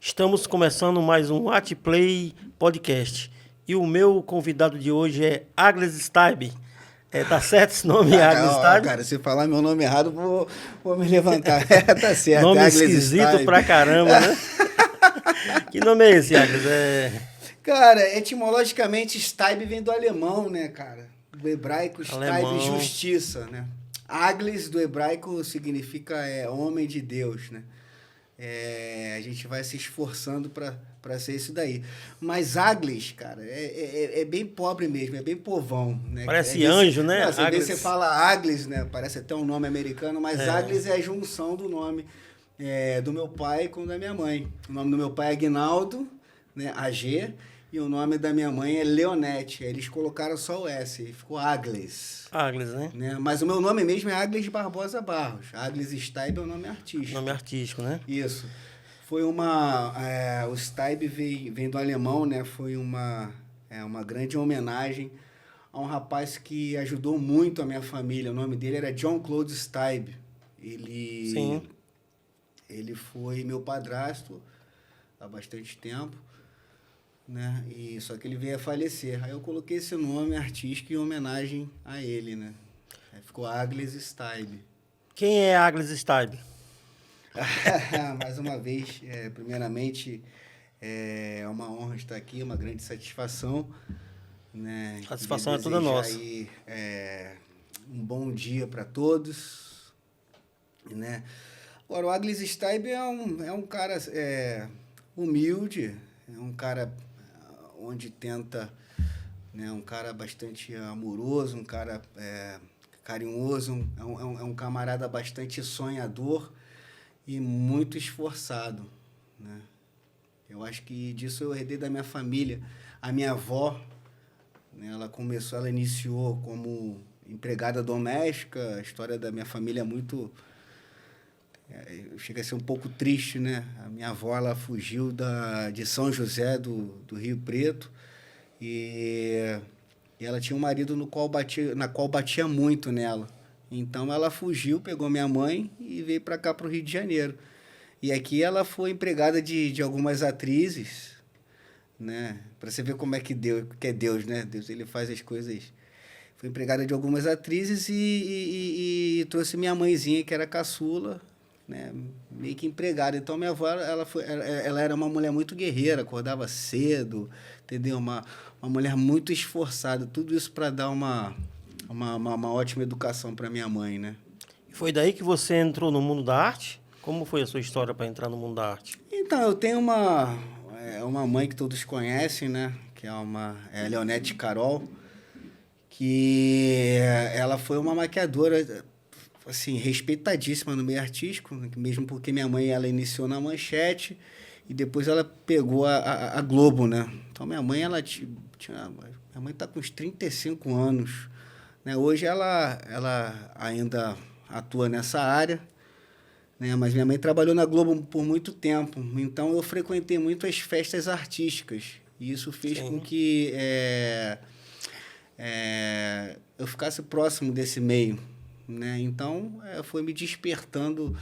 Estamos começando mais um Atplay Podcast. E o meu convidado de hoje é Agles Staib. Tá certo esse nome, Agles Staib? Cara, se falar meu nome errado, vou me levantar. Tá certo, Nome Agles esquisito Staib. pra caramba, né? Que nome é esse, Agles? Cara, etimologicamente, Staib vem do alemão, né, cara? Do hebraico, Alemão. Staib, justiça, né? Agles, do hebraico, significa homem de Deus, né? A gente vai se esforçando para ser isso daí. Mas Agles, cara, é bem pobre mesmo, é bem povão, né? Parece anjo, né? Não, você fala Agles, né? Parece até um nome americano, mas Agles é a junção do nome do meu pai com o da minha mãe. O nome do meu pai é Aguinaldo, né? AG, e o nome da minha mãe é Leonete. Eles colocaram só o S, ficou Agles. Agles, né? Mas o meu nome mesmo é Agles Barbosa Barros. Agles Staib é o nome artístico. Nome artístico, né? Isso. Foi o Staib vem do alemão, né? Foi uma grande homenagem a um rapaz que ajudou muito a minha família. O nome dele era John Claude Staib. Sim. Ele foi meu padrasto há bastante tempo, né? Só que ele veio a falecer. Aí eu coloquei esse nome artístico em homenagem a ele, né? Aí ficou Agles Staib. Quem é Agles Staib? Mais uma vez, primeiramente, é uma honra estar aqui, uma grande satisfação, né? Satisfação é toda nossa. Aí, um bom dia para todos, né? Agora, o Agles Staib é um cara humilde, é um cara onde tenta, né? Um cara bastante amoroso, um cara carinhoso, é um camarada bastante sonhador e muito esforçado, né? Eu acho que disso eu herdei da minha família. A minha avó, né, ela iniciou como empregada doméstica. A história da minha família é muito... chega a ser um pouco triste, né? A minha avó, ela fugiu de São José do Rio Preto e ela tinha um marido na qual batia muito nela. Então, ela fugiu, pegou minha mãe e veio para cá, para o Rio de Janeiro. E aqui ela foi empregada de algumas atrizes, né? Para você ver como é que é Deus, né? Deus, ele faz as coisas... Foi empregada de algumas atrizes e trouxe minha mãezinha, que era caçula, né? Meio que empregada. Então, minha avó, ela era uma mulher muito guerreira, acordava cedo, entendeu? Uma mulher muito esforçada. Tudo isso para dar uma ótima educação para minha mãe, né? Foi daí que você entrou no mundo da arte? Como foi a sua história para entrar no mundo da arte? Então, eu tenho uma mãe que todos conhecem, né? Que é a Leonete Carol, que ela foi uma maquiadora, assim, respeitadíssima no meio artístico, mesmo porque minha mãe, ela iniciou na Manchete e depois ela pegou a Globo, né? Então, minha mãe, minha mãe está com uns 35 anos, né? Hoje ela ainda atua nessa área, né? Mas minha mãe trabalhou na Globo por muito tempo, então eu frequentei muito as festas artísticas e isso fez Sim. com que eu ficasse próximo desse meio, né? Então, foi me despertando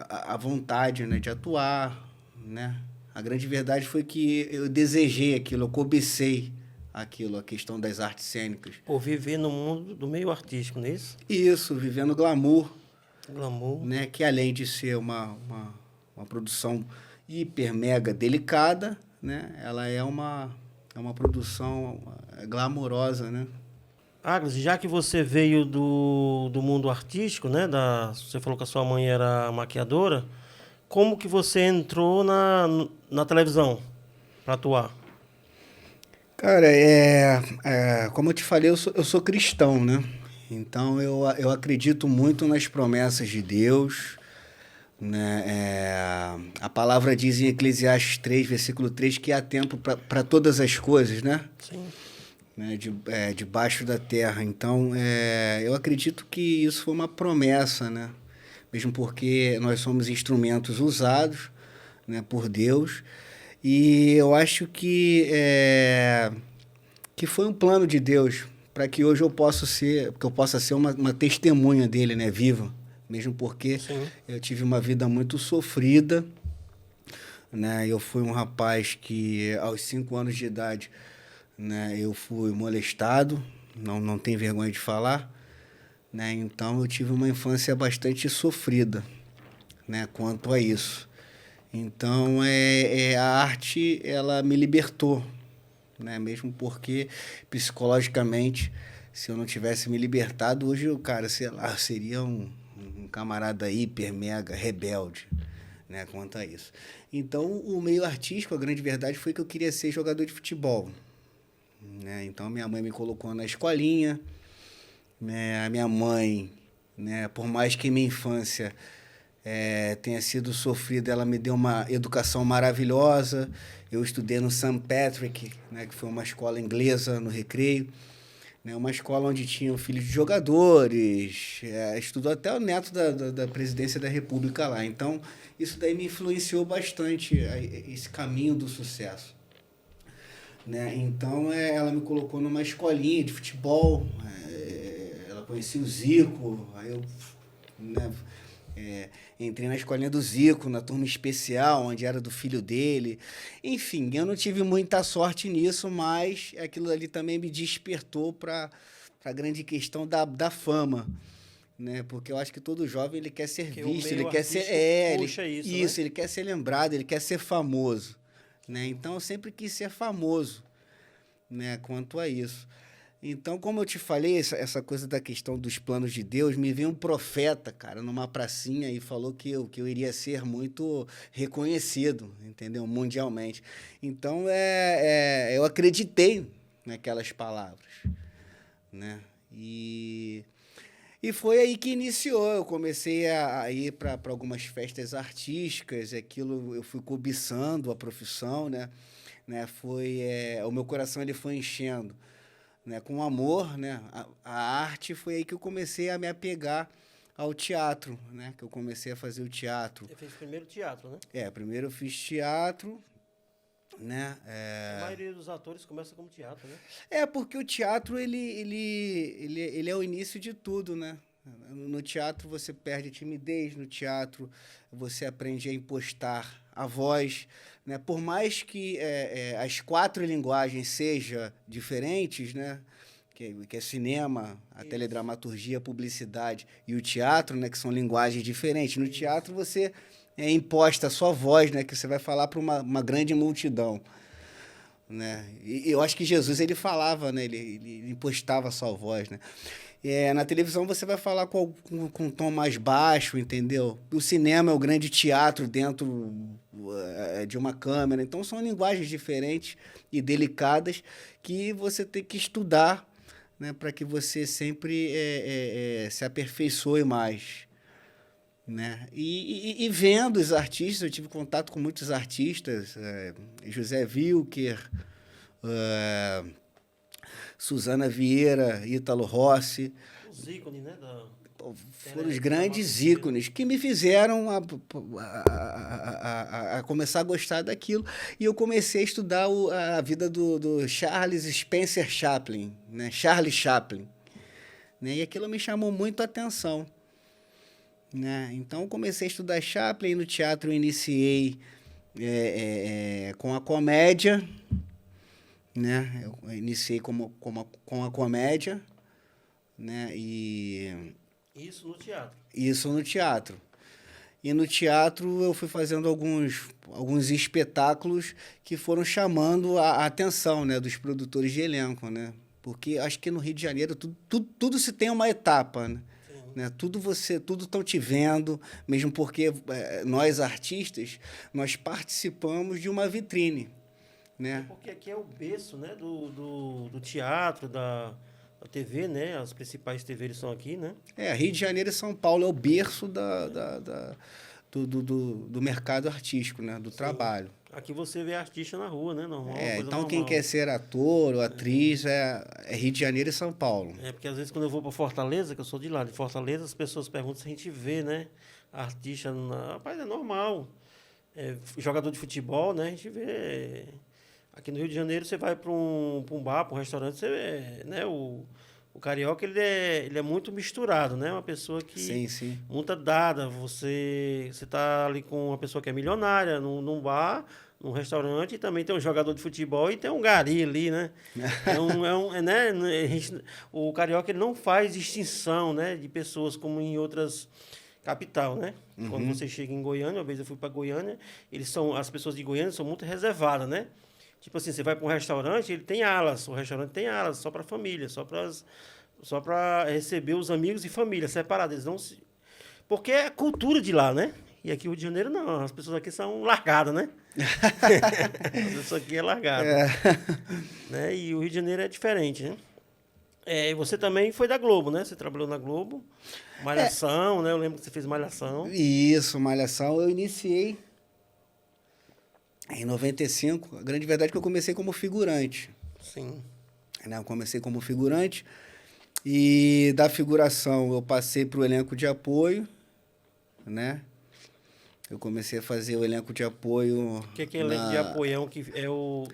a vontade, né, de atuar, né? A grande verdade foi que eu desejei aquilo, eu cobicei aquilo, a questão das artes cênicas. Por viver no mundo do meio artístico, não é isso? Isso, vivendo glamour, né? Que além de ser uma produção hiper, mega delicada, né? Ela é uma produção glamourosa, né? Agles, já que você veio do mundo artístico, né? Você falou que a sua mãe era maquiadora, como que você entrou na televisão para atuar? Cara, como eu te falei, eu sou cristão, né? Então, eu acredito muito nas promessas de Deus, né? A palavra diz em Eclesiastes 3, versículo 3, que há tempo para todas as coisas, né? Sim. Né? Debaixo da terra. Então, eu acredito que isso foi uma promessa, né? Mesmo porque nós somos instrumentos usados, né, por Deus. E eu acho que foi um plano de Deus para que hoje eu possa ser uma testemunha dele, né, viva. Mesmo porque Sim. eu tive uma vida muito sofrida, né? Eu fui um rapaz que, aos 5 anos de idade, né, eu fui molestado, não tenho vergonha de falar, né? Então eu tive uma infância bastante sofrida, né, quanto a isso. Então a arte ela me libertou, né? Mesmo porque psicologicamente, se eu não tivesse me libertado, hoje eu, cara, sei lá, seria um camarada hiper mega rebelde, né, quanto a isso. Então o meio artístico, a grande verdade foi que eu queria ser jogador de futebol, né? Então minha mãe me colocou na escolinha, né? A minha mãe, né, por mais que minha infância tenha sido sofrida, ela me deu uma educação maravilhosa. Eu estudei no St. Patrick, né, que foi uma escola inglesa no Recreio, né, uma escola onde tinham filhos de jogadores, estudou até o neto da presidência da República lá. Então, isso daí me influenciou bastante, esse caminho do sucesso. Né? Então, ela me colocou numa escolinha de futebol, ela conhecia o Zico, aí eu, né, entrei na escolinha do Zico, na turma especial, onde era do filho dele. Enfim, eu não tive muita sorte nisso, mas aquilo ali também me despertou para a grande questão da fama. Né? Porque eu acho que todo jovem ele quer ser Porque visto, o meio ele quer ser. puxa isso, né? Ele quer ser lembrado, ele quer ser famoso. Né? Então eu sempre quis ser famoso, né, quanto a isso. Então, como eu te falei, essa coisa da questão dos planos de Deus, me veio um profeta, cara, numa pracinha e falou que eu iria ser muito reconhecido, entendeu? Mundialmente. Então, eu acreditei naquelas palavras, né? E foi aí que iniciou. Eu comecei a ir para algumas festas artísticas, aquilo eu fui cobiçando a profissão, né? O meu coração ele foi enchendo, né, com amor, né, a arte. Foi aí que eu comecei a me apegar ao teatro, né, que eu comecei a fazer o teatro. Você fez primeiro teatro, né? Primeiro eu fiz teatro, né? A maioria dos atores começa como teatro, né? Porque o teatro ele é o início de tudo, né? No teatro você perde a timidez, no teatro você aprende a impostar a voz, né? Por mais que as 4 linguagens sejam diferentes, né? Que é cinema, a teledramaturgia, a publicidade e o teatro, né? Que são linguagens diferentes. No teatro você imposta a sua voz, né? Que você vai falar para uma grande multidão. Né? E eu acho que Jesus ele falava, né? Ele impostava a sua voz, né? Na televisão você vai falar com um tom mais baixo, entendeu? O cinema é o grande teatro dentro de uma câmera. Então são linguagens diferentes e delicadas que você tem que estudar, né? Para que você sempre se aperfeiçoe mais. Né? E vendo os artistas, eu tive contato com muitos artistas, José Wilker, Suzana Vieira, Ítalo Rossi. Os ícones, né? Foram os grandes ícones que me fizeram a começar a gostar daquilo. E eu comecei a estudar a vida do Charles Spencer Chaplin, né? Charlie Chaplin. Né? E aquilo me chamou muito a atenção. Né? Então, eu comecei a estudar Chaplin. No teatro eu iniciei com a comédia. Né? Eu iniciei com a comédia. Né? Isso no teatro. Isso no teatro. E no teatro eu fui fazendo alguns espetáculos que foram chamando a atenção, né, dos produtores de elenco, né? Porque acho que no Rio de Janeiro tudo se tem uma etapa, né? Tudo estão te vendo, mesmo porque nós artistas, nós participamos de uma vitrine, né? Porque aqui é o berço, né, do teatro, da TV, né? As principais TVs são aqui, né? Rio de Janeiro e São Paulo é o berço do mercado artístico, né? Do trabalho. Aqui você vê artista na rua, né? Normal, coisa então normal. Quem quer ser ator ou atriz é Rio de Janeiro e São Paulo. Porque às vezes quando eu vou para Fortaleza, que eu sou de lá, de Fortaleza, as pessoas perguntam se a gente vê, né? Artista, rapaz, é normal. Jogador de futebol, né? A gente vê. Aqui no Rio de Janeiro, você vai para um bar, para um restaurante, você vê, né? O o carioca ele é muito misturado, né? Uma pessoa que Sim. muito dada. Você tá ali com uma pessoa que é milionária num bar, num restaurante, e também tem um jogador de futebol e tem um gari ali, né? Né? O carioca ele não faz distinção, né, de pessoas como em outras capital, né? Quando você chega em Goiânia, uma vez eu fui para Goiânia, as pessoas de Goiânia são muito reservadas, né? Tipo assim, você vai para um restaurante, ele tem alas, o restaurante tem alas só para família, só para receber os amigos e família separados. Eles não se... Porque é a cultura de lá, né? E aqui no Rio de Janeiro não, as pessoas aqui são largadas, né? As pessoas aqui é largada. Né? E o Rio de Janeiro é diferente, né? E você também foi da Globo, né? Você trabalhou na Globo, Malhação, né? Eu lembro que você fez Malhação. Isso, Malhação. Eu iniciei em 95. A grande verdade é que eu comecei como figurante. Sim. Né? Eu comecei como figurante e da figuração eu passei para o elenco de apoio, né? Eu comecei a fazer o elenco de apoio. O que é elenco de apoio?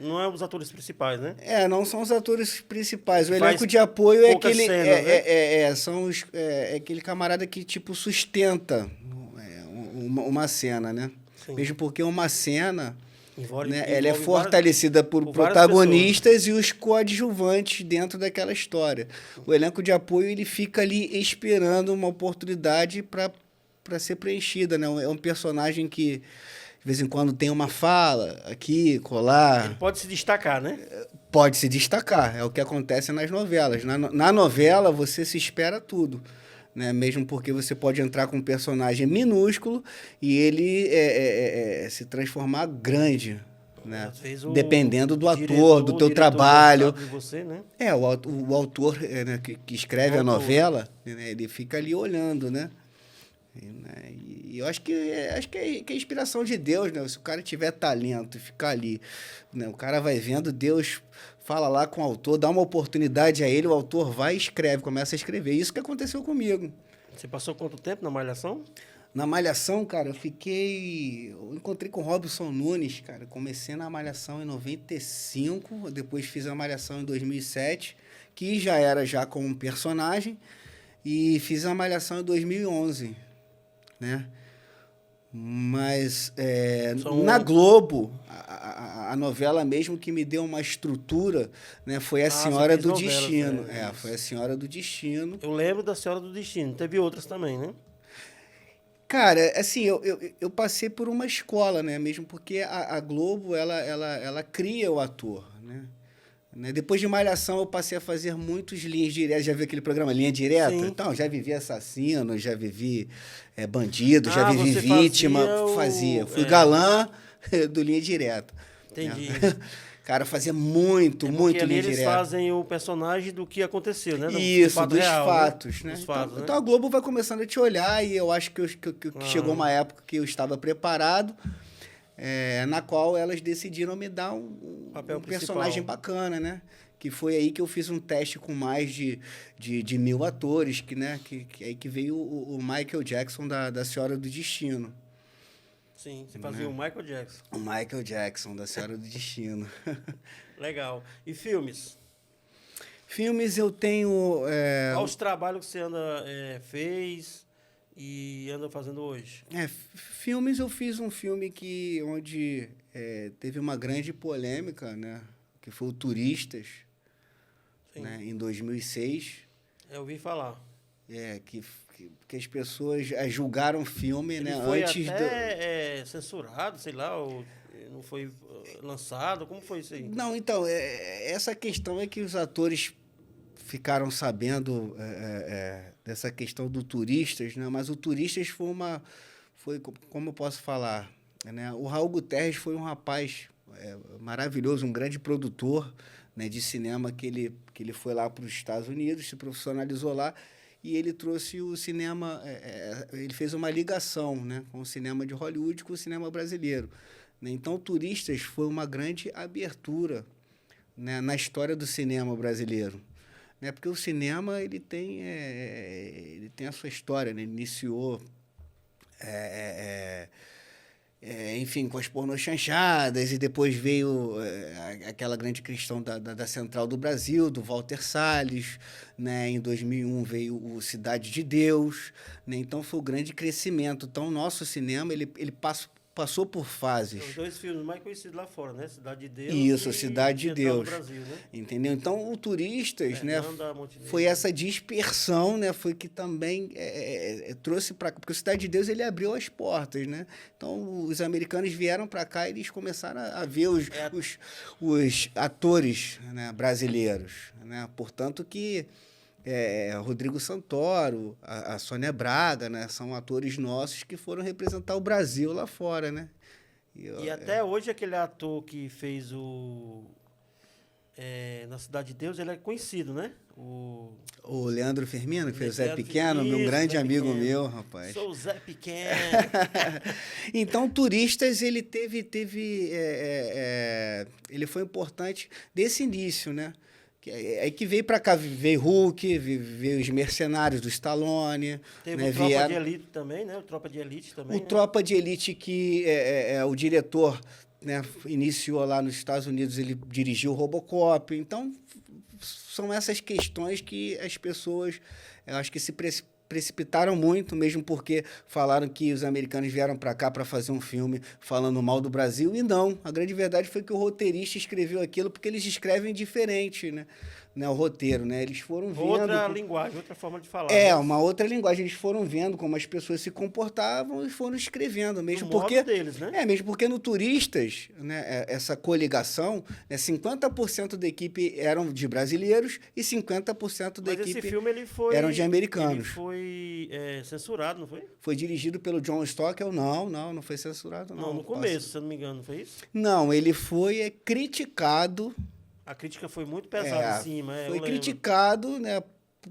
Não é os atores principais, né? Não são os atores principais. O Que elenco de apoio é aquele. cenas, né? São aquele camarada que, tipo, sustenta uma cena, né? Sim. Mesmo porque uma cena. Envolve Ela é fortalecida por protagonistas e os coadjuvantes dentro daquela história. O elenco de apoio ele fica ali esperando uma oportunidade para ser preenchida, né? É um personagem que de vez em quando tem uma fala aqui, colar. Ele pode se destacar, né? Pode se destacar, é o que acontece nas novelas. Na novela você se espera tudo. Né? Mesmo porque você pode entrar com um personagem minúsculo e ele se transformar grande, né? Dependendo do ator, do teu trabalho. De você, né? O autor né, que escreve a novela, né, ele fica ali olhando, né? E eu acho que é inspiração de Deus, né? Se o cara tiver talento e ficar ali, né? O cara vai vendo, Deus fala lá com o autor, dá uma oportunidade a ele, o autor vai e escreve, começa a escrever. Isso que aconteceu comigo. Você passou quanto tempo na Malhação? Na Malhação, cara, eu encontrei com o Robson Nunes, cara. Comecei na Malhação em 95, depois fiz a Malhação em 2007, que já era com um personagem, e fiz a Malhação em 2011, né? Mas na Globo, a novela mesmo que me deu uma estrutura, né, foi A Senhora do Destino. Foi A Senhora do Destino. Eu lembro da Senhora do Destino. Teve outras também, né? Cara, assim, eu passei por uma escola, né? Mesmo porque a Globo, ela cria o ator, né? Depois de Malhação, eu passei a fazer muitos linhas diretas. Já viu aquele programa Linha Direta? Sim. Então, já vivi assassino, já vivi bandido, já vivi vítima. Fui galã do Linha Direta. Entendi. Né? Cara, fazia muito linha direta. Eles fazem o personagem do que aconteceu, né? Isso, dos real, fatos, né? Dos fatos, então a Globo vai começando a te olhar e eu acho que chegou uma época que eu estava preparado, na qual elas decidiram me dar um personagem bacana, né? Que foi aí que eu fiz um teste com mais de 1000 atores, que veio o Michael Jackson da Senhora do Destino. Sim, você fazia o Michael Jackson. O Michael Jackson, da Senhora do Destino. Legal. E filmes? Filmes eu tenho... Qual os trabalhos que você fez e anda fazendo hoje? Filmes eu fiz um filme onde teve uma grande polêmica, né? Que foi o Turistas, né? Em 2006. Eu ouvi falar. Que as pessoas julgaram o filme, ele né? Foi até censurado, sei lá, ou não foi lançado? Como foi isso aí? Não, então, essa questão é que os atores ficaram sabendo dessa questão do Turistas, né? Mas o Turistas foi como eu posso falar, né? O Raul Guterres foi um rapaz maravilhoso, um grande produtor, né, de cinema que ele foi lá para os Estados Unidos, se profissionalizou lá. E ele trouxe o cinema, ele fez uma ligação, né, com o cinema de Hollywood com o cinema brasileiro. Né? Então, Turistas foi uma grande abertura, né, na história do cinema brasileiro. Né? Porque o cinema ele tem a sua história. Né? Ele iniciou enfim, com as pornochanchadas, e depois veio aquela grande questão da Central do Brasil, do Walter Salles, né? Em 2001 veio o Cidade de Deus, né? Então foi o grande crescimento. Então o nosso cinema, ele passou por fases. Os dois filmes mais conhecidos lá fora, né? Cidade de Deus Isso, e Cidade de Central do Deus. Brasil, né? Entendeu? Então, o Turistas, né, Fernanda Montenegro. foi essa dispersão, né, foi que também trouxe para... Porque o Cidade de Deus, ele abriu as portas, né? Então, os americanos vieram para cá e eles começaram a ver os atores, né, brasileiros, né? Portanto, que Rodrigo Santoro, a Sônia Braga, né, são atores nossos que foram representar o Brasil lá fora, né? E até hoje aquele ator que fez na Cidade de Deus, ele é conhecido, né? O Leandro Firmino, que fez o Zé Leandro Pequeno, Firmino, meu grande Zé amigo Pequeno. meu, rapaz. Sou o Zé Pequeno. Então, Turistas, ele ele foi importante desse início, né? Aí que veio para cá, veio Hulk, veio os Mercenários do Stallone. Teve né? o Tropa de Elite também, né? O Tropa de Elite também. O Tropa de Elite, que o diretor, né, iniciou lá nos Estados Unidos, ele dirigiu o Robocop. Então, são essas questões que as pessoas, eu acho que se precipitaram muito, mesmo porque falaram que os americanos vieram para cá para fazer um filme falando mal do Brasil, e não. A grande verdade foi que o roteirista escreveu aquilo porque eles escrevem diferente, né? O roteiro, né? Eles foram vendo... Outra linguagem, outra forma de falar. Uma outra linguagem. Eles foram vendo como as pessoas se comportavam e foram escrevendo. Mesmo porque, modo deles, né? Mesmo porque no Turistas, né, essa coligação, né, 50% da equipe eram de brasileiros e 50% da equipe esse filme, eram de americanos. Ele foi censurado, não foi? Foi dirigido pelo John Stockwell? Não foi censurado, não. Não, no começo, se eu não me engano, não foi isso? Não, ele foi criticado. A crítica foi muito pesada em cima. Foi criticado, né,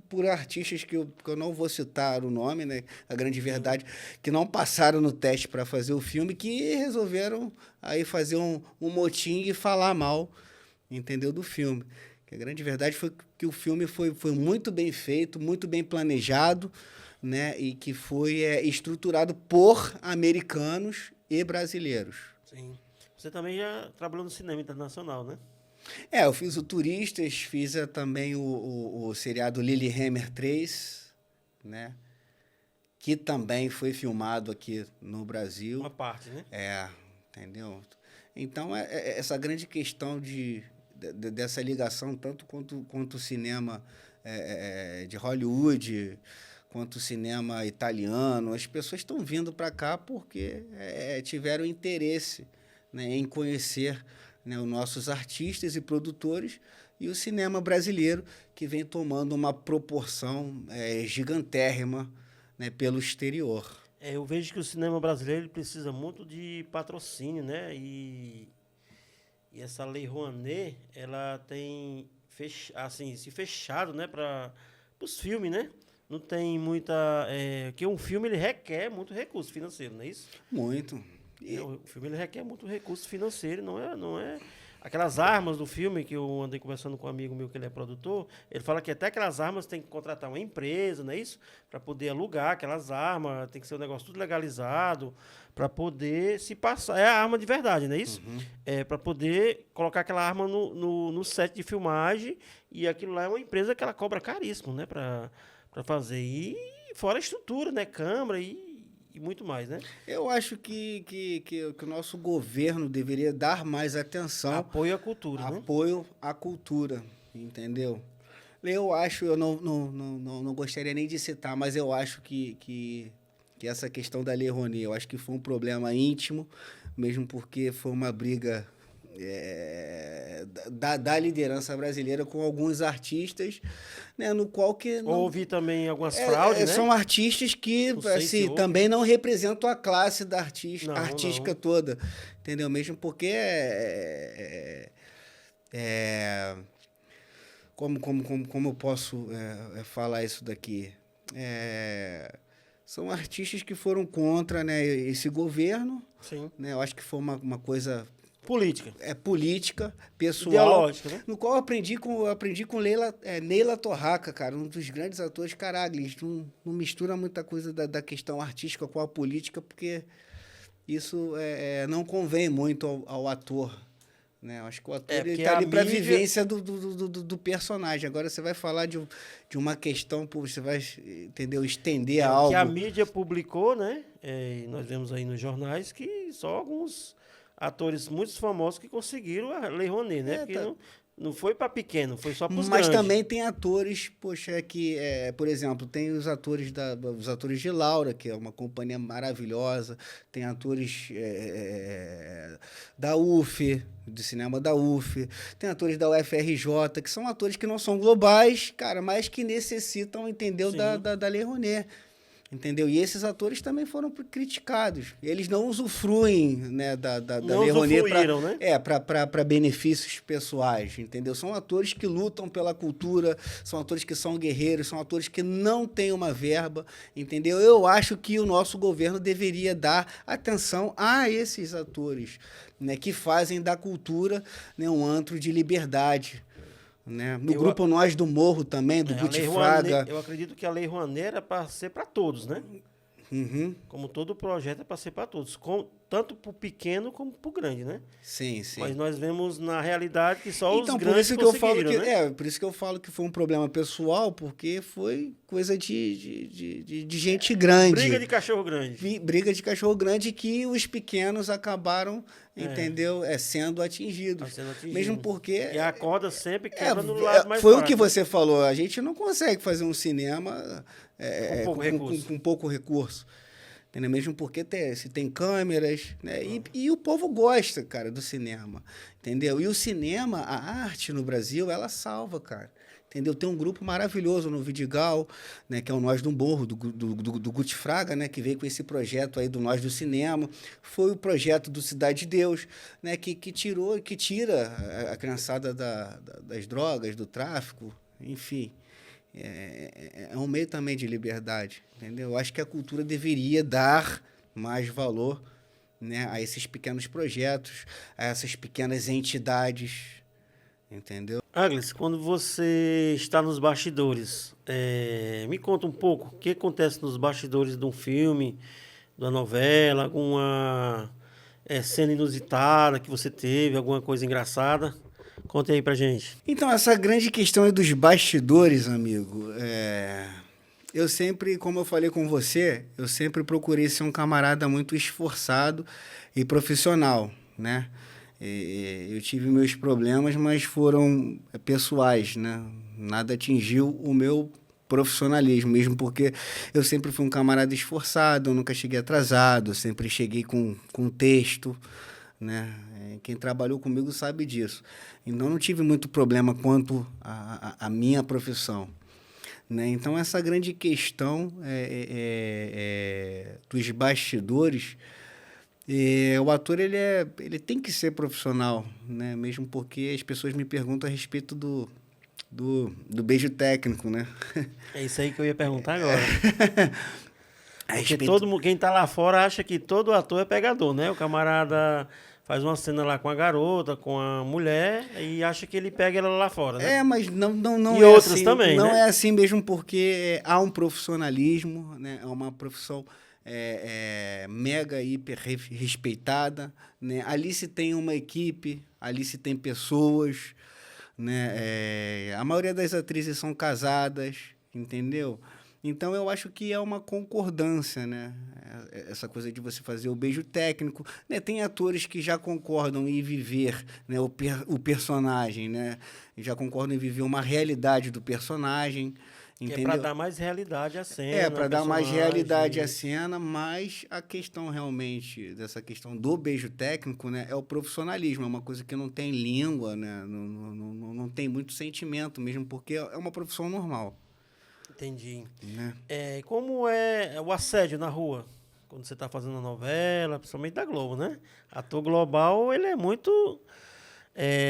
por artistas que eu não vou citar o nome, né? A grande verdade, que não passaram no teste para fazer o filme, que resolveram aí fazer um motim e falar mal, entendeu, do filme. Que a grande verdade foi que o filme foi muito bem feito, muito bem planejado, né? E que foi estruturado por americanos e brasileiros. Sim. Você também já trabalhou no cinema internacional, né? Eu fiz o Turistas, fiz também o seriado Lilyhammer 3, né? Que também foi filmado aqui no Brasil. Uma parte, né? Entendeu? Então, essa grande questão dessa ligação, tanto quanto o cinema de Hollywood, quanto o cinema italiano, as pessoas estão vindo para cá porque tiveram interesse, né, em conhecer, né, os nossos artistas e produtores, e o cinema brasileiro, que vem tomando uma proporção gigantérrima, né, pelo exterior. Eu vejo que o cinema brasileiro ele precisa muito de patrocínio, né? E essa Lei Rouanet, ela tem se fechado, né, para os filmes, né? Não tem muita... porque um filme ele requer muito recurso financeiro, não é isso? Muito. O filme ele requer muito recurso financeiro, não é aquelas armas do filme que eu andei conversando com um amigo meu que ele é produtor, ele fala que até aquelas armas tem que contratar uma empresa, não é isso? Para poder alugar aquelas armas, tem que ser um negócio tudo legalizado, para poder se passar, é a arma de verdade, não é isso? Uhum. Para poder colocar aquela arma no set de filmagem, e aquilo lá é uma empresa que ela cobra caríssimo, né, para fazer, e fora a estrutura, né, câmera e muito mais, né? Eu acho que o nosso governo deveria dar mais atenção. Apoio à cultura, né? Apoio à cultura, entendeu? Eu não gostaria nem de citar, mas eu acho que essa questão da Lei Rouanet, eu acho que foi um problema íntimo, mesmo porque foi uma briga da liderança brasileira com alguns artistas, né, no qual que... Houve também algumas fraudes, né? São artistas que assim, também não representam a classe da artística toda, entendeu? Mesmo porque como eu posso falar isso daqui? São artistas que foram contra, né, esse governo. Sim. Né? Eu acho que foi uma coisa... Política. Política, pessoal. Ideológica, né? No qual eu aprendi com Neila Torraca, cara, um dos grandes atores. Caralho, eles não mistura muita coisa da questão artística com a política, porque isso não convém muito ao ator. Né? Eu acho que o ator está a ali para a mídia... vivência do personagem. Agora você vai falar de uma questão, você vai, entendeu? Estender O que a algo. mídia publicou, né? Nós vemos aí nos jornais que só alguns atores muito famosos que conseguiram a Lei Rouanet, né? Porque Tá. não foi para pequeno, foi só para os Mas grandes. também tem atores, poxa, que, por exemplo, tem os atores de Laura, que é uma companhia maravilhosa, tem atores da UF, do cinema da UF, tem atores da UFRJ, que são atores que não são globais, cara, mas que necessitam, entendeu, da Lei Rouanet. Entendeu? E esses atores também foram criticados. Eles não usufruem, né, da Lei Rouanet para benefícios pessoais, entendeu? São atores que lutam pela cultura, são atores que são guerreiros, são atores que não têm uma verba, entendeu? Eu acho que o nosso governo deveria dar atenção a esses atores, né, que fazem da cultura, né, um antro de liberdade. Né? No grupo Nós do Morro também, do Guti Fraga. Eu acredito que a Lei Rouanet era para ser para todos, né? Uhum. Como todo projeto é para ser para todos, tanto para o pequeno como para o grande, né? Sim, sim. Mas nós vemos na realidade que só então, os grandes por isso que eu falo que, né? por isso que eu falo que foi um problema pessoal, porque foi coisa de gente grande. Briga de cachorro grande. Briga de cachorro grande que os pequenos acabaram, entendeu? Sendo atingidos. Mesmo porque... E a corda sempre quebra no lado mais Foi fraco. o que você falou, a gente não consegue fazer um cinema com pouco recurso. Entendeu? Mesmo porque se tem câmeras, né? E o povo gosta, cara, do cinema, entendeu? E o cinema, a arte no Brasil, ela salva, cara, entendeu? Tem um grupo maravilhoso no Vidigal, né, que é o Nós do Morro, do Guti Fraga, né, que veio com esse projeto aí do Nós do Cinema. Foi o projeto do Cidade de Deus, né, que tira a criançada das drogas, do tráfico, enfim. É um meio também de liberdade, entendeu? Eu acho que a cultura deveria dar mais valor, né, a esses pequenos projetos, a essas pequenas entidades, entendeu? Agnes, quando você está nos bastidores, me conta um pouco o que acontece nos bastidores de um filme, de uma novela, alguma cena inusitada que você teve, alguma coisa engraçada. Conte aí pra gente. Então, essa grande questão é dos bastidores, amigo. Eu sempre, como eu falei com você, eu sempre procurei ser um camarada muito esforçado e profissional, né? Eu tive meus problemas, mas foram pessoais, né? Nada atingiu o meu profissionalismo, mesmo porque eu sempre fui um camarada esforçado, eu nunca cheguei atrasado, sempre cheguei com texto, né? Quem trabalhou comigo sabe disso. Então, não tive muito problema quanto à minha profissão. Né? Então, essa grande questão dos bastidores, o ator ele tem que ser profissional, né? Mesmo porque as pessoas me perguntam a respeito do beijo técnico, né? É isso aí que eu ia perguntar agora. Porque respeito... quem está lá fora acha que todo ator é pegador, né? O camarada faz uma cena lá com a garota, com a mulher, e acha que ele pega ela lá fora, né? Mas não e é outras assim. Também, não né? é assim mesmo, porque há um profissionalismo, né? É uma profissão mega, hiper respeitada, né? Ali se tem uma equipe, ali se tem pessoas, né? A maioria das atrizes são casadas, entendeu? Então, eu acho que é uma concordância, né? Essa coisa de você fazer o beijo técnico, né? Tem atores que já concordam em viver, né, o personagem, né? Já concordam em viver uma realidade do personagem, entendeu? Que é para dar mais realidade à cena. Para dar mais realidade à cena, mas a questão realmente, dessa questão do beijo técnico, né, é o profissionalismo, é uma coisa que não tem língua, né? Não tem muito sentimento mesmo, porque é uma profissão normal. Entendi. Né? Como é o assédio na rua? Quando você está fazendo a novela, principalmente da Globo, né? Ator global, ele é muito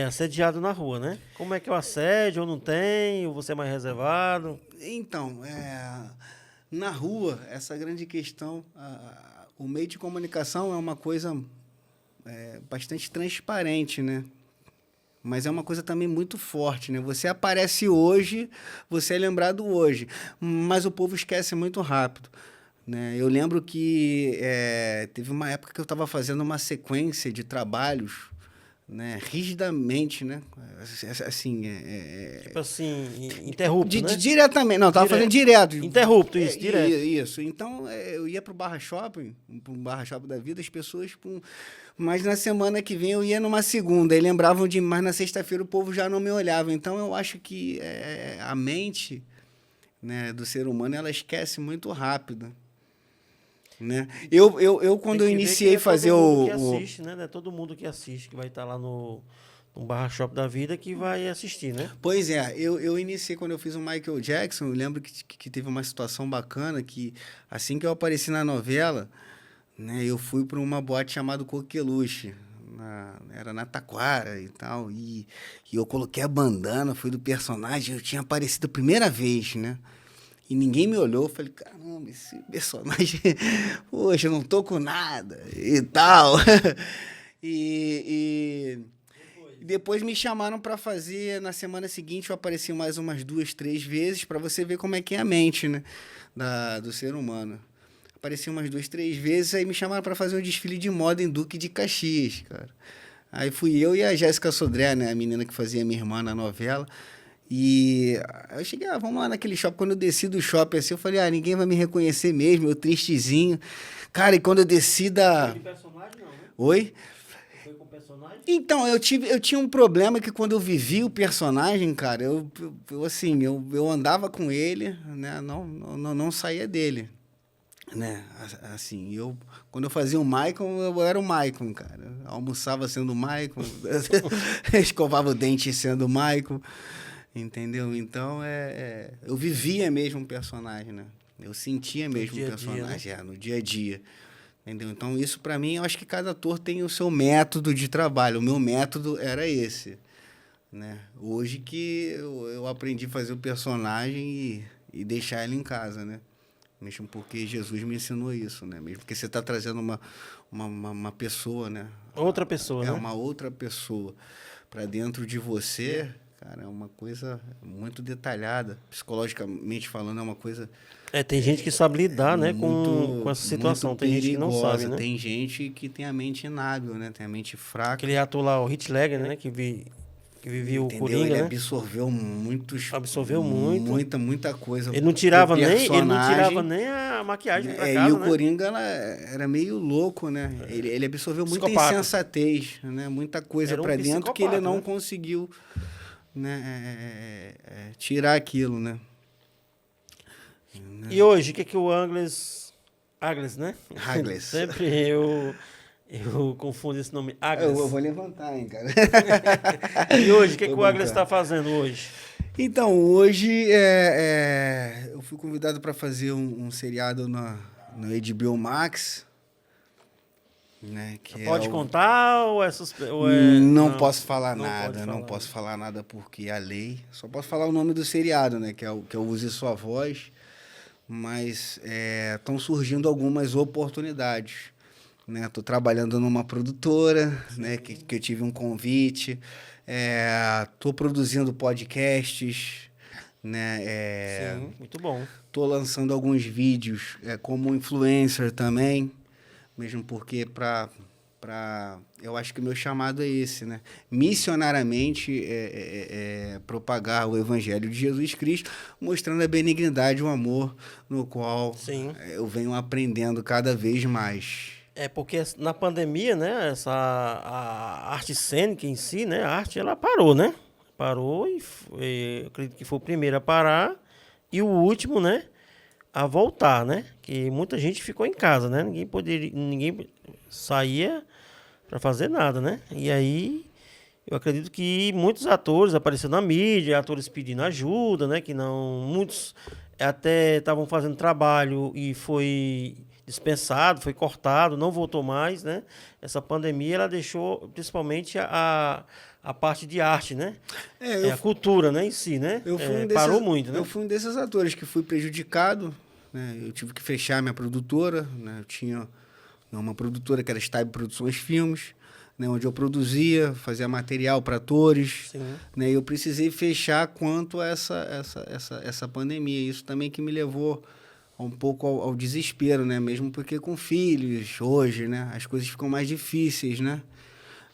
assediado na rua, né? Como é que é o assédio? Ou não tem? Ou você é mais reservado? Então, na rua, essa grande questão, o meio de comunicação é uma coisa bastante transparente, né? Mas é uma coisa também muito forte, né? Você aparece hoje, você é lembrado hoje, mas o povo esquece muito rápido, né? Eu lembro que teve uma época que eu estava fazendo uma sequência de trabalhos, né, rigidamente, né? Assim, Tipo assim, interrupto, né? Diretamente. Não, eu tava fazendo direto. Interrupto, isso, direto. Isso. Então, eu ia pro Barra Shopping, pro Barra Shopping da vida, as pessoas... Mas na semana que vem eu ia numa segunda, e lembravam de mim, mas na sexta-feira o povo já não me olhava. Então, eu acho que a mente, né, do ser humano, ela esquece muito rápido. Né? Eu quando eu iniciei fazer o... que assiste, né? Não é todo mundo que assiste, que vai estar lá no Barra Shop da vida que vai assistir, né? Pois é, eu iniciei quando eu fiz o Michael Jackson, eu lembro que teve uma situação bacana que assim que eu apareci na novela, né, eu fui para uma boate chamada Coqueluche, era na Taquara e tal, e eu coloquei a bandana, fui do personagem, eu tinha aparecido a primeira vez, né? E ninguém me olhou, eu falei, caramba, esse personagem, poxa, eu não tô com nada e tal. E depois me chamaram para fazer, na semana seguinte eu apareci mais umas 2, 3 vezes, para você ver como é que é a mente, né, do ser humano. Apareci umas 2, 3 vezes, aí me chamaram para fazer um desfile de moda em Duque de Caxias, cara. Aí fui eu e a Jéssica Sodré, né, a menina que fazia minha irmã na novela. E eu cheguei, vamos lá naquele shopping. Quando eu desci do shopping assim, eu falei, ninguém vai me reconhecer mesmo, eu tristezinho. Cara, e quando eu desci da... Foi de personagem, não, né? Oi? Foi com personagem? Então, eu tinha um problema que quando eu vivi o personagem, cara, eu andava com ele, né? Não saía dele. Né? Assim, quando eu fazia o Michael, eu era o Michael, cara. Eu almoçava sendo o Michael, escovava o dente sendo o Michael. Entendeu? Então, eu vivia mesmo um personagem, né? Eu sentia mesmo um personagem, né? No dia a dia. Entendeu? Então, isso para mim, eu acho que cada ator tem o seu método de trabalho. O meu método era esse, né? Hoje que eu aprendi a fazer o personagem e deixar ele em casa, né? Mesmo porque Jesus me ensinou isso, né? Mesmo porque você está trazendo uma pessoa, né? Outra pessoa, né? Uma outra pessoa para dentro de você... Cara, é uma coisa muito detalhada. Psicologicamente falando, é uma coisa... Tem gente que sabe lidar, né, com essa situação. Tem gente que não sabe, né? Tem gente que tem a mente inábil, né? Tem a mente fraca. Aquele ator lá, o Heath Ledger, né? Que vivia o Coringa, ele né? absorveu muita coisa. Ele não tirava nem a maquiagem pra casa, e o né? Coringa era meio louco, né? Ele absorveu muita insensatez, né? Muita coisa pra dentro que ele não conseguiu... Né, tirar aquilo, né? E hoje, o que o Agles, né? Agles. Sempre eu confundo esse nome, Agles. Eu vou levantar, hein, cara. E hoje, o que o Agles está fazendo hoje? Então, hoje eu fui convidado para fazer um seriado no HBO Max. Né, que pode contar ou não posso falar nada, não posso falar nada porque a lei, só posso falar o nome do seriado, né, que é o Use Sua Voz, mas estão surgindo algumas oportunidades, né, tô trabalhando numa produtora, né, que eu tive um convite, tô produzindo podcasts, né, sim, muito bom, tô lançando alguns vídeos como influencer também. Mesmo porque eu acho que o meu chamado é esse, né? Missionariamente propagar o Evangelho de Jesus Cristo, mostrando a benignidade, o amor, no qual eu venho aprendendo cada vez mais. Porque na pandemia, né, a arte cênica em si, né, a arte, ela parou, né? Parou e eu acredito que foi o primeiro a parar e o último, né, a voltar, né? Que muita gente ficou em casa, né? Ninguém saía para fazer nada, né? E aí eu acredito que muitos atores apareceram na mídia, atores pedindo ajuda, né? Que não, muitos até estavam fazendo trabalho e foi dispensado, foi cortado, não voltou mais, né? Essa pandemia ela deixou principalmente a parte de arte, né? A cultura, né, em si, né? Parou muito, né? Eu fui um desses atores que fui prejudicado, né? Eu tive que fechar minha produtora, né? Eu tinha uma produtora que era Style Produções Filmes, né? Onde eu produzia, fazia material para atores, né? E eu precisei fechar quanto a essa pandemia. Isso também que me levou um pouco ao desespero, né? Mesmo porque com filhos, hoje, né? As coisas ficam mais difíceis, né?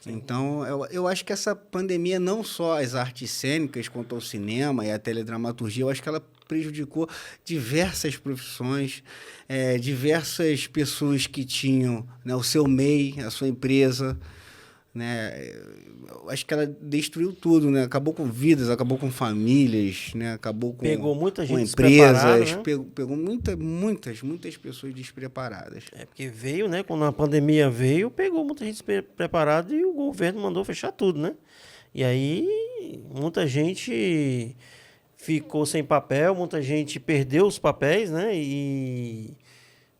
Sim. Então, eu acho que essa pandemia, não só as artes cênicas, quanto ao cinema e a teledramaturgia, eu acho que ela prejudicou diversas profissões, diversas pessoas que tinham, né, o seu MEI, a sua empresa, né? Eu acho que ela destruiu tudo, né? Acabou com vidas, acabou com famílias, né? Acabou com, pegou muita gente empresas, né? pegou muitas pessoas despreparadas. Porque veio, né? Quando a pandemia veio, pegou muita gente despreparada e o governo mandou fechar tudo, né? E aí muita gente ficou sem papel, muita gente perdeu os papéis, né? E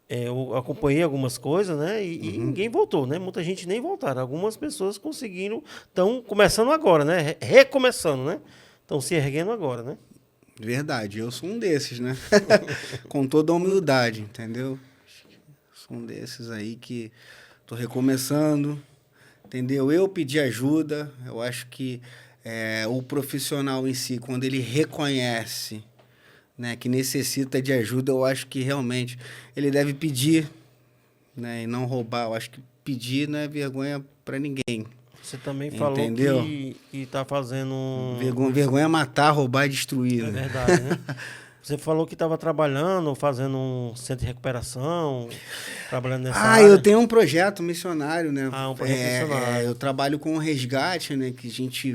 eu acompanhei algumas coisas, né? E ninguém voltou, né? Muita gente nem voltaram. Algumas pessoas conseguiram, estão começando agora, né? Recomeçando, né? Estão se erguendo agora, né? Verdade, eu sou um desses, né? Com toda a humildade, entendeu? Sou um desses aí que tô recomeçando, entendeu? Eu pedi ajuda, eu acho que o profissional em si, quando ele reconhece, né, que necessita de ajuda, eu acho que realmente ele deve pedir, né, e não roubar. Eu acho que pedir não é vergonha para ninguém. Você também entendeu? Falou que tá fazendo... Vergonha é matar, roubar e destruir. É né? verdade, né? Você falou que estava trabalhando, fazendo um centro de recuperação, trabalhando nessa área. Eu tenho um projeto missionário, né? Um projeto missionário. Eu trabalho com o resgate, né? Que a gente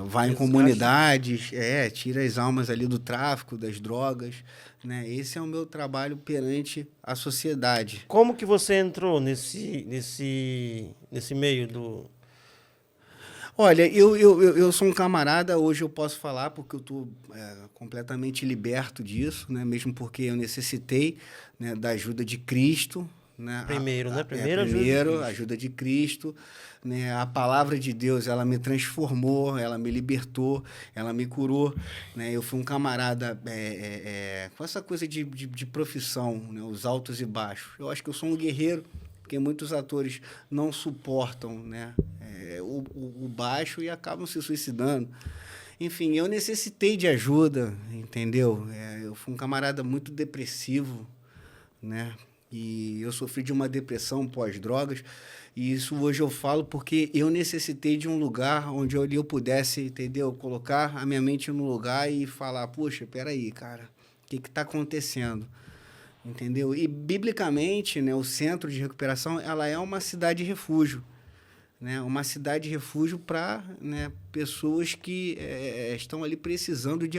vai em comunidades, tira as almas ali do tráfico, das drogas, né? Esse é o meu trabalho perante a sociedade. Como que você entrou nesse meio do... Olha, eu sou um camarada, hoje eu posso falar porque eu estou completamente liberto disso, né? Mesmo porque eu necessitei, né, da ajuda de Cristo. Né? Primeiro, né? Primeiro, a ajuda de Cristo. Né? A palavra de Deus, ela me transformou, ela me libertou, ela me curou. Né? Eu fui um camarada com essa coisa de profissão, né? Os altos e baixos. Eu acho que eu sou um guerreiro, porque muitos atores não suportam, né, o baixo e acabam se suicidando. Enfim, eu necessitei de ajuda, entendeu? Eu fui um camarada muito depressivo, né? E eu sofri de uma depressão pós-drogas. E isso hoje eu falo porque eu necessitei de um lugar onde eu pudesse, entendeu? Colocar a minha mente no lugar e falar, poxa, peraí, cara, o que está acontecendo? Entendeu? E, biblicamente, né, o centro de recuperação, ela é uma cidade refúgio. Né? Uma cidade refúgio para, né, pessoas que estão ali precisando de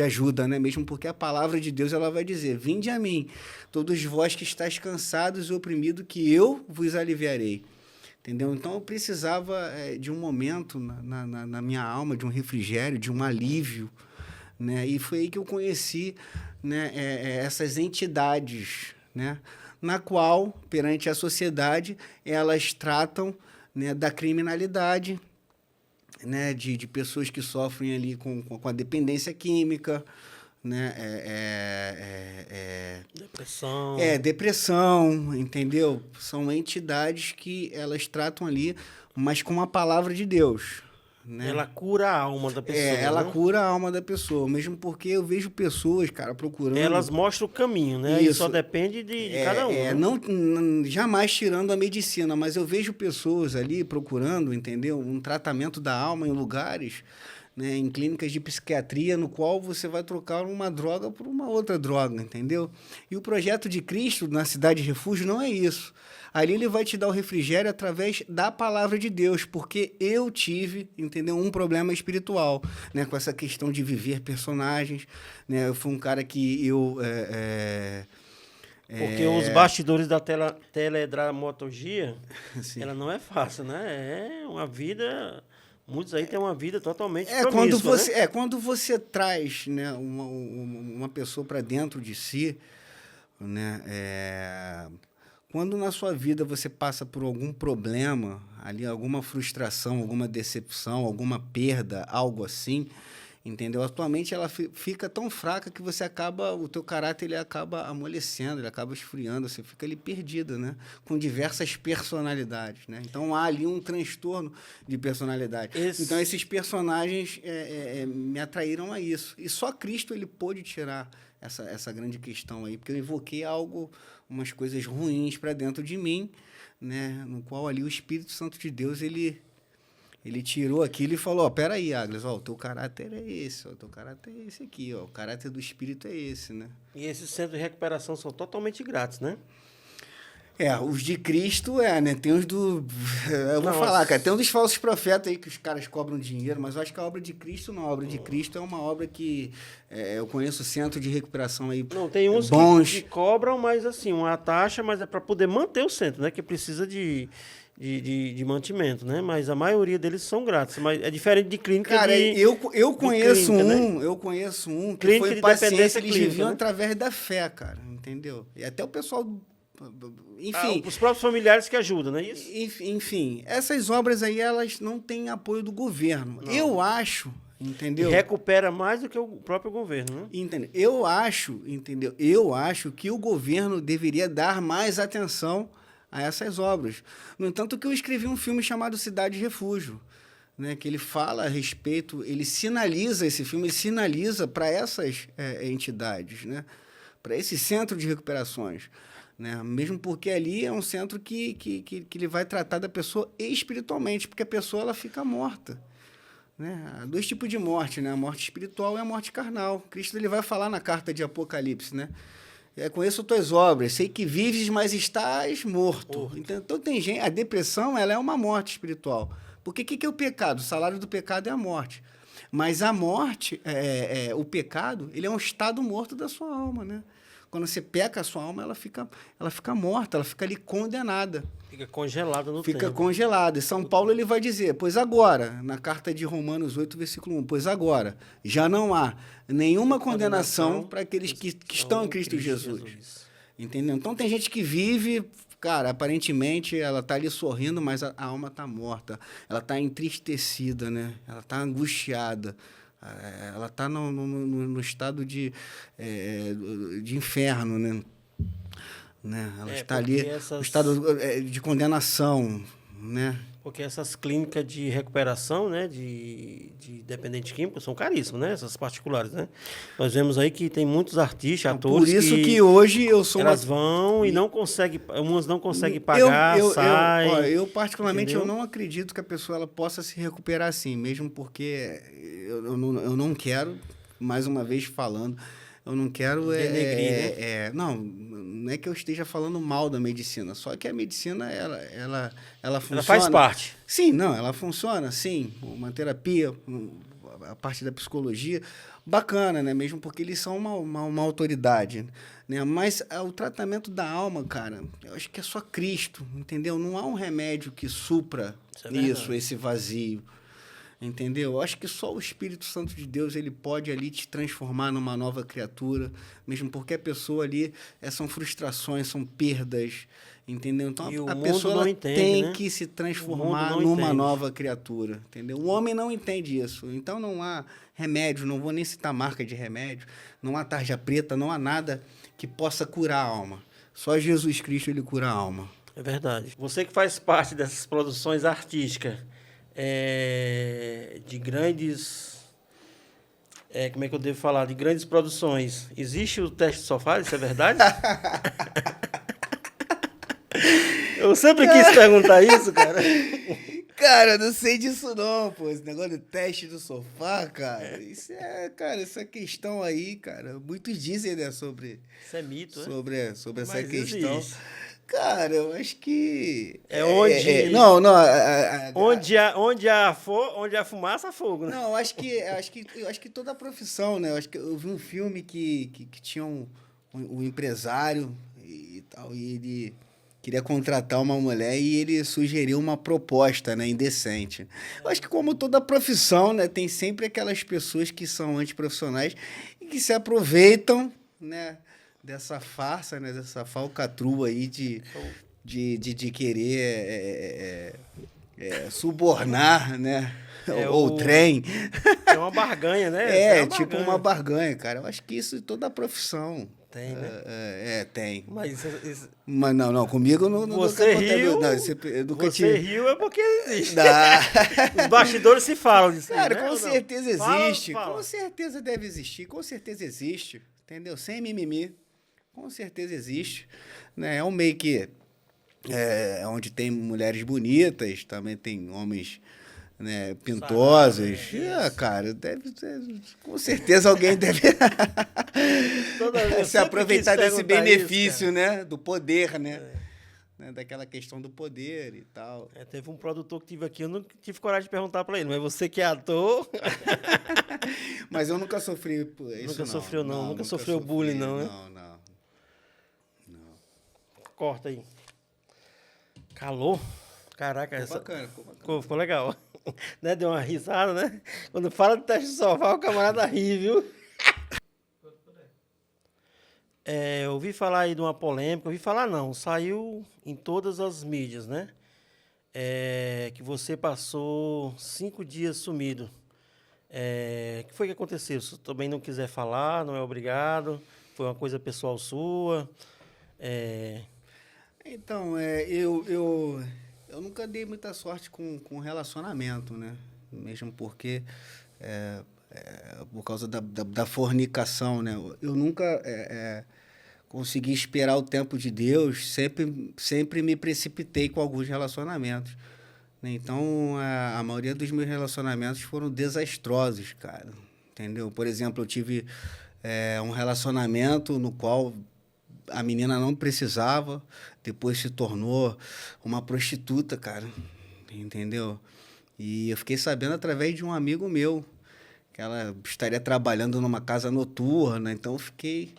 ajuda, né? Mesmo porque a palavra de Deus ela vai dizer, vinde a mim, todos vós que estáis cansados e oprimidos, que eu vos aliviarei. Entendeu? Então, eu precisava de um momento na minha alma, de um refrigério, de um alívio. Né? E foi aí que eu conheci, né, essas entidades, né, na qual, perante a sociedade, elas tratam, né, da criminalidade, né, de pessoas que sofrem ali com a dependência química, né, depressão. Depressão, entendeu? São entidades que elas tratam ali, mas com a palavra de Deus. Né? Ela cura a alma da pessoa. Ela cura a alma da pessoa, mesmo porque eu vejo pessoas, cara, procurando... Elas mostram o caminho, né? Isso. E só depende de cada um. Né? Não, jamais tirando a medicina, mas eu vejo pessoas ali procurando, entendeu? Um tratamento da alma em lugares, né, em clínicas de psiquiatria, no qual você vai trocar uma droga por uma outra droga, entendeu? E o projeto de Cristo na Cidade Refúgio não é isso. Ali ele vai te dar o refrigério através da palavra de Deus, porque eu tive, entendeu, um problema espiritual, né, com essa questão de viver personagens, né? Eu fui um cara que porque os bastidores da teledramaturgia, ela não é fácil, né? É uma vida... Muitos aí têm uma vida totalmente promíscua, né? Quando você traz, né, uma pessoa para dentro de si, né, quando na sua vida você passa por algum problema, ali, alguma frustração, alguma decepção, alguma perda, algo assim, entendeu? Atualmente ela fica tão fraca que o teu caráter ele acaba amolecendo, ele acaba esfriando, você fica ali perdido, né? Com diversas personalidades, né? Então há ali um transtorno de personalidade. Então esses personagens me atraíram a isso. E só Cristo ele pôde tirar essa grande questão aí, porque eu invoquei umas coisas ruins para dentro de mim, né? No qual ali o Espírito Santo de Deus ele tirou aquilo e falou, ó, peraí, Agnes, ó, o teu caráter é esse, ó, o teu caráter é esse aqui, ó, o caráter do Espírito é esse, né? E esses centros de recuperação são totalmente grátis, né? Os de Cristo, né? Tem os do... Eu vou falar, cara, tem um dos falsos profetas aí que os caras cobram dinheiro, mas eu acho que a obra de Cristo não. A obra de Cristo é uma obra que... eu conheço centro de recuperação aí não, tem uns bons. Que cobram, mas assim, uma taxa, mas é para poder manter o centro, né? Que precisa de mantimento, né? Mas a maioria deles são grátis. Mas é diferente de clínica. Cara, eu conheço clínica, né? Eu conheço um que clínica foi paciência, eles viviam, né? Através da fé, cara, entendeu? E até o pessoal... Enfim, os próprios familiares que ajudam, não é isso? Enfim, essas obras aí, elas não têm apoio do governo. Não. Eu acho, entendeu? E recupera mais do que o próprio governo, né? Entendeu? Eu acho que o governo deveria dar mais atenção a essas obras. No entanto, que eu escrevi um filme chamado Cidade Refúgio, né, que ele fala a respeito, ele sinaliza esse filme, ele sinaliza para essas entidades, né, para esse centro de recuperações. Né? Mesmo porque ali é um centro que ele vai tratar da pessoa espiritualmente, porque a pessoa ela fica morta. Né? Há dois tipos de morte, né? A morte espiritual e a morte carnal. Cristo ele vai falar na carta de Apocalipse, né? Conheço tuas obras, sei que vives, mas estás morto. Então tem gente, a depressão ela é uma morte espiritual. Porque o que é o pecado? O salário do pecado é a morte. Mas a morte, o pecado, ele é um estado morto da sua alma, né? Quando você peca, a sua alma ela fica morta, ela fica ali condenada. Fica congelada no tempo. Fica congelada. E São Paulo ele vai dizer, pois agora, na carta de Romanos 8, versículo 1, pois agora já não há nenhuma condenação para aqueles que estão em Cristo Jesus. Entendeu? Então tem gente que vive, cara, aparentemente ela está ali sorrindo, mas a alma está morta. Ela está entristecida, né? Ela está angustiada. Ela está no estado de inferno, né? Ela está ali no estado de condenação, né? Porque essas clínicas de recuperação, né, de dependente químico são caríssimas, né? Essas particulares, né? Nós vemos aí que tem muitos artistas, atores por isso que hoje eu sou elas vão e não conseguem, umas não conseguem pagar, saem. Eu particularmente eu não acredito que a pessoa ela possa se recuperar assim, mesmo porque eu não quero, mais uma vez falando, eu não quero denegrir, né? Não é que eu esteja falando mal da medicina, só que a medicina ela funciona. Ela faz parte. Sim, ela funciona, sim. Uma terapia, a parte da psicologia, bacana, né? Mesmo porque eles são uma autoridade, né? Mas o tratamento da alma, cara, eu acho que é só Cristo, entendeu? Não há um remédio que supra esse vazio. Entendeu? Eu acho que só o Espírito Santo de Deus ele pode ali te transformar numa nova criatura, mesmo porque a pessoa ali são frustrações, são perdas, entendeu? Então a pessoa tem que se transformar numa nova criatura, entendeu? O homem não entende isso, então não há remédio, não vou nem citar marca de remédio, não há tarja preta, não há nada que possa curar a alma. Só Jesus Cristo ele cura a alma. É verdade. Você que faz parte dessas produções artísticas, de grandes... como é que eu devo falar? De grandes produções. Existe o teste de sofá? Isso é verdade? Eu sempre quis perguntar isso, cara. Cara, eu não sei disso não, pô. Esse negócio de teste do sofá, cara. Isso essa questão aí, cara. Muitos dizem, né, sobre... Isso é mito, sobre essa questão. Existe. Cara, eu acho que... Onde há fumaça, há fogo, né? Não, eu acho que toda a profissão, né? Eu acho que eu vi um filme que tinha um empresário e tal, e ele queria contratar uma mulher e ele sugeriu uma proposta, né, indecente. Eu acho que como toda profissão, né, tem sempre aquelas pessoas que são antiprofissionais e que se aproveitam, né, dessa farsa, né, dessa falcatrua aí de querer subornar, né? ou trem. É uma barganha, né? É, uma tipo barganha. uma barganha, cara. Eu acho que isso em toda a profissão. Tem, né? Tem. Mas isso- Mas não, comigo não nunca você aconteceu. riu, Não, eu nunca você tive. riu é porque existe. Não. Os bastidores se falam disso aí, Cara, né, com ou não? certeza existe. Fala. Com certeza deve existir. Com certeza existe. Entendeu? Sem mimimi. Com certeza existe. Né? É um meio que... onde tem mulheres bonitas, também tem homens, né, pintosos. Sarado, Cara, deve ter, com certeza alguém deve Eu se sempre aproveitar quis desse perguntar benefício, isso, né? Do poder, né? Daquela questão do poder e tal. teve um produtor que tive aqui, eu não tive coragem de perguntar pra ele, mas você que é ator... Mas eu nunca sofri por isso, Nunca não. sofreu, não. Nunca sofreu sofri, bullying, não, né? Não. Corta aí. Calor? Caraca, Ficou bacana. Ficou legal. Né? Deu uma risada, né? Quando fala de teste de sofá, o camarada ri, viu? Eu ouvi falar aí de uma polêmica, ouvi falar não, saiu em todas as mídias, né? Que você passou 5 dias sumido. O que foi que aconteceu? Se também não quiser falar, não é obrigado. Foi uma coisa pessoal sua. Então, eu nunca dei muita sorte com relacionamento, né? Mesmo porque, por causa da fornicação, né? Eu nunca consegui esperar o tempo de Deus, sempre me precipitei com alguns relacionamentos. Né? Então, a maioria dos meus relacionamentos foram desastrosos, cara. Entendeu? Por exemplo, eu tive um relacionamento no qual a menina não precisava, depois se tornou uma prostituta, cara, entendeu? E eu fiquei sabendo através de um amigo meu que ela estaria trabalhando numa casa noturna, então eu fiquei,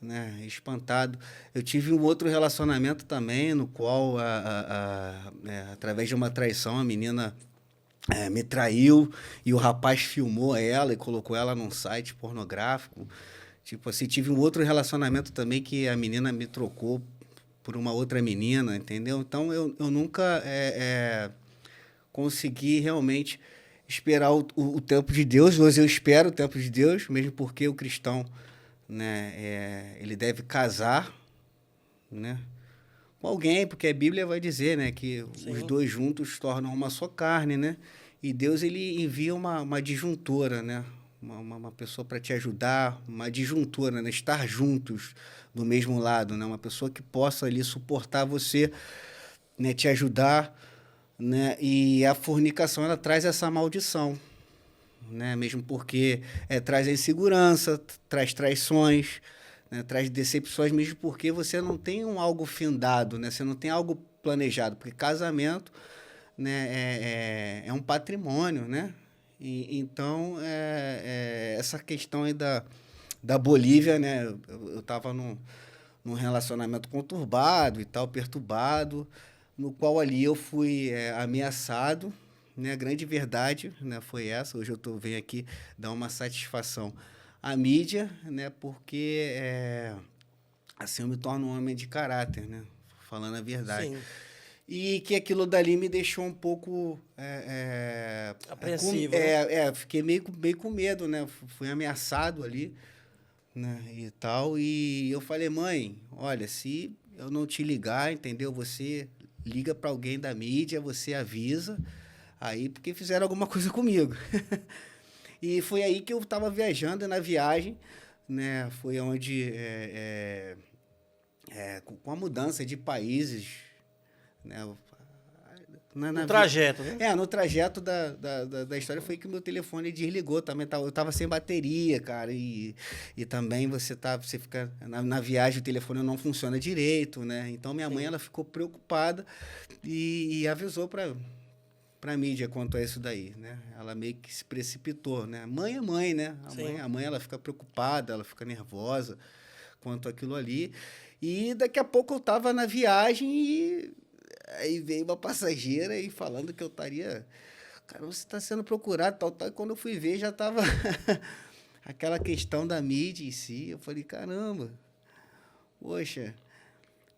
né, espantado. Eu tive um outro relacionamento também, no qual, através de uma traição, a menina me traiu e o rapaz filmou ela e colocou ela num site pornográfico. Tipo assim, tive um outro relacionamento também que a menina me trocou por uma outra menina, entendeu? Então, eu nunca consegui realmente esperar o tempo de Deus. Hoje eu espero o tempo de Deus, mesmo porque o cristão, né, ele deve casar, né, com alguém, porque a Bíblia vai dizer, né, que Sim. os dois juntos tornam uma só carne, né? E Deus, ele envia uma disjuntora, né? Uma pessoa para te ajudar, uma disjuntora, né? Estar juntos do mesmo lado, né? Uma pessoa que possa ali suportar você, né? Te ajudar, né? E a fornicação, ela traz essa maldição, né? Mesmo porque traz a insegurança, traz traições, né? Traz decepções, mesmo porque você não tem algo findado, né? Você não tem algo planejado, porque casamento, né? É um patrimônio, né? Então, essa questão aí da Bolívia, né? Eu estava num relacionamento conturbado e tal, perturbado, no qual ali eu fui ameaçado, né? A grande verdade, né, foi essa. Hoje eu venho aqui dar uma satisfação à mídia, né? Porque assim eu me torno um homem de caráter, né? Falando a verdade. Sim. E que aquilo dali me deixou um pouco... apreensivo. Fiquei meio com medo, né? Fui ameaçado ali, né? E tal. E eu falei, mãe, olha, se eu não te ligar, entendeu? Você liga para alguém da mídia, você avisa, aí porque fizeram alguma coisa comigo. E foi aí que eu estava viajando, na viagem, né? Foi onde, com a mudança de países, né? No trajeto, né? No trajeto da história foi que o meu telefone desligou também. Eu tava sem bateria, cara. E também você fica... Na viagem o telefone não funciona direito, né? Então minha mãe, ela ficou preocupada e avisou pra mídia quanto a isso daí, né? Ela meio que se precipitou, né? Mãe é mãe, né? A mãe, ela fica preocupada, ela fica nervosa quanto àquilo ali. E daqui a pouco eu tava na viagem e aí veio uma passageira aí falando que eu estaria... Cara, você está sendo procurado, tal. E quando eu fui ver, já estava aquela questão da mídia em si. Eu falei, caramba, poxa...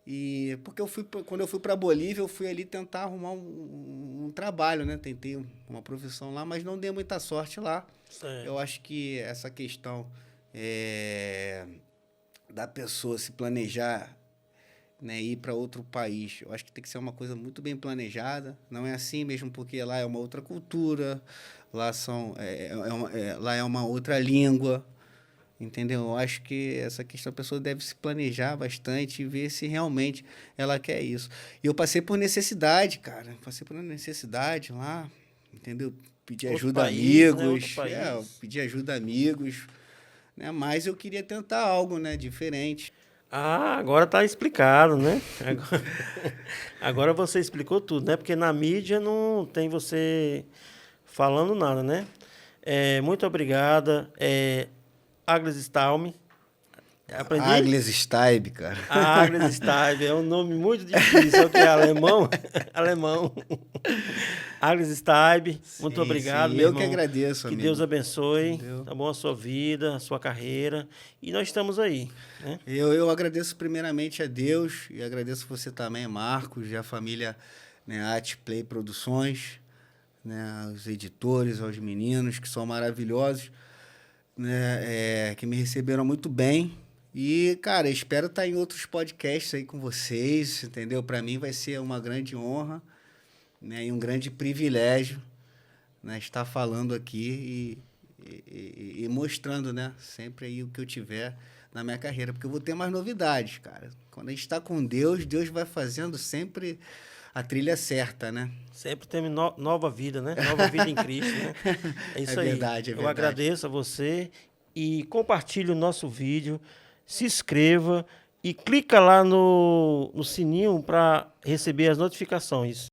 E porque quando eu fui para Bolívia, eu fui ali tentar arrumar um um trabalho, né? Tentei uma profissão lá, mas não dei muita sorte lá. Certo. Eu acho que essa questão da pessoa se planejar, né, ir para outro país, eu acho que tem que ser uma coisa muito bem planejada. Não é assim mesmo, porque lá é uma outra cultura, lá lá é uma outra língua, entendeu? Eu acho que essa questão a pessoa deve se planejar bastante e ver se realmente ela quer isso. E eu passei por necessidade, cara. Passei por uma necessidade lá, entendeu? Pedir Outro ajuda a país, né? Outro amigos. país. Pedir ajuda a amigos, né? Mas eu queria tentar algo, né, diferente. Ah, agora tá explicado, né? Agora, agora você explicou tudo, né? Porque na mídia não tem você falando nada, né? Muito obrigada. Agnes Stalme. Aprendi? Agnes Staib, cara. Agnes Staib. É um nome muito difícil. É o que é alemão? Alemão. Agnes Staib. Muito obrigado, sim, meu eu irmão. que agradeço, Que amigo. Deus abençoe, Entendeu? tá bom? A sua vida, a sua carreira. E nós estamos aí, né? Eu agradeço primeiramente a Deus e agradeço você também, Marcos, e a família, né, Atplay Produções, né, aos editores, aos meninos que são maravilhosos, né, que me receberam muito bem. E, cara, espero estar em outros podcasts aí com vocês, entendeu? Para mim vai ser uma grande honra, né, e um grande privilégio, né, estar falando aqui e mostrando, né, sempre aí o que eu tiver na minha carreira, porque eu vou ter mais novidades, cara. Quando a gente está com Deus, Deus vai fazendo sempre a trilha certa, né? Sempre temos nova vida, né? Nova vida em Cristo, né? É isso aí. Verdade, é Eu verdade. agradeço a você e compartilhe o nosso vídeo, se inscreva e clica lá no sininho para receber as notificações.